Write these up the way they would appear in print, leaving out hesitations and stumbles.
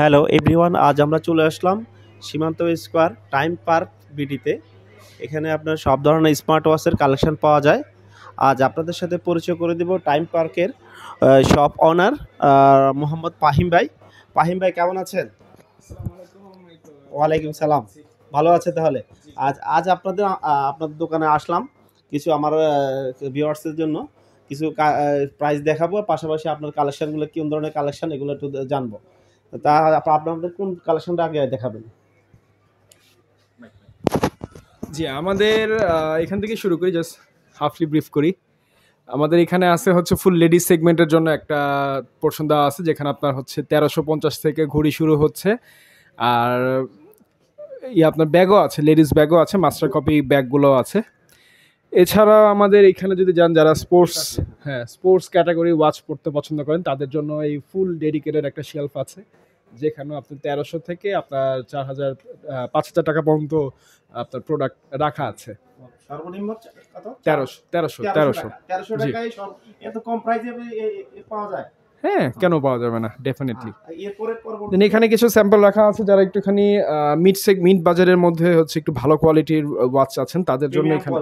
Hello everyone, আজ আমরা চলে আসলাম সীমান্ত স্কোয়ার টাইম পার্ক বিডিতে। এখানে আপনার সব ধরনের স্মার্ট ওয়াচের কালেকশন পাওয়া যায়। আজ আপনাদের সাথে পরিচয় করে দিব টাইম পার্কের শপ অনার মোহাম্মদ ফাহিম ভাই। ফাহিম ভাই কেমন আছেন? ওয়ালাইকুম সালাম। ভালো আছে তাহলে? আজ আজ আপনাদের দোকানে আসলাম কিছু আমার ভিউয়ার্সের জন্য কিছু প্রাইস দেখাবো, পাশাপাশি আপনার কালেকশনগুলো কোন ধরনের কালেকশন এগুলো একটু জানবো। তা আপনাদের কোন কালেকশনটা আগে দেখাবেন? জি, আমাদের এখান থেকে শুরু করি, জাস্ট হাফলি ব্রিফ করি। আমাদের এখানে আছে হচ্ছে ফুল লেডিস সেগমেন্টের জন্য একটা পোর্শন দেওয়া আছে, যেখানে আপনার হচ্ছে 1350 থেকে ঘড়ি শুরু হচ্ছে। আর আপনার ব্যাগও আছে, লেডিস ব্যাগও আছে, মাস্টার কপি ব্যাগগুলো আছে। এছাড়া আমাদের এখানে যদি যান যারা স্পোর্টস ক্যাটাগরি ওয়াচ পড়তে পছন্দ করেন, তাদের জন্য এই ফুল ডেডিকেটেড একটা শেলফ আছে, যেখানে আপনার 1300 থেকে আপনার 4000 5000 টাকা পর্যন্ত আপনার প্রোডাক্ট রাখা আছে। সর্বনিম্ন কত? 1300 জি। টাকায় এত কম প্রাইসে পাওয়া যায়? হ্যাঁ, কেন পাওয়া যাবে না, ডেফিনেটলি। এরপরে এখানে কিছু স্যাম্পল রাখা আছে, যারা একটুখানি মিড বাজারের মধ্যে হচ্ছে একটু ভালো কোয়ালিটির ওয়াচ আছেন, তাদের জন্য এখানে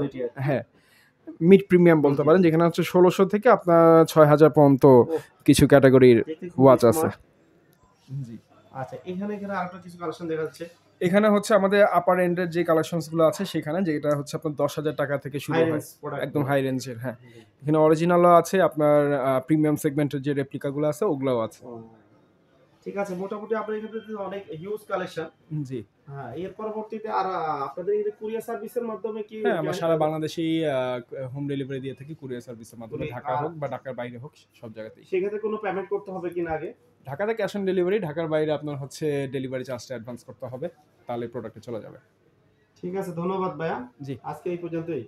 হ্যাঁ মিড প্রিমিয়াম বলতে পারেন, যেখানে হচ্ছে 1600 থেকে আপনার 6000 পর্যন্ত কিছু ক্যাটাগরির ওয়াচ আছে। জি, আচ্ছা, এখানে আরেকটা কিছু কালেকশন দেখা যাচ্ছে। এখানে হচ্ছে আমাদের আপার এন্ডের যে কালেকশনসগুলো আছে, সেখানে যেটা হচ্ছে আপনার 10,000 টাকা থেকে শুরু হয়, একদম হাই রেঞ্জের। হ্যাঁ, এখানে অরিজিনালও আছে, আপনার প্রিমিয়াম সেগমেন্টের যে রেপ্লিকাগুলো আছে ওগুলোও আছে। ঠিক আছে, মোটামুটি আপনাদের এখানে অনেক হিউজ কালেকশন। জি হ্যাঁ, এর পরবর্তীতে আর আপনাদের এই কুরিয়ার সার্ভিসের মাধ্যমে কি? হ্যাঁ, আমরা সারা বাংলাদেশেই হোম ডেলিভারি দিয়ে থাকি, কুরিয়ার সার্ভিসের মাধ্যমে, ঢাকা হোক বা ঢাকার বাইরে হোক, সব জায়গাতেই। সেক্ষেত্রে কোনো পেমেন্ট করতে হবে কিনা আগে? ঢাকাতে ক্যাশ অন ডেলিভারি, ঢাকার বাইরে আপনার হচ্ছে ডেলিভারি চার্জটা অ্যাডভান্স করতে হবে, তাহলে প্রোডাক্টে চলে যাবে। ঠিক আছে, ধন্যবাদ ভাইয়া। জি, আজকে এই পর্যন্তই।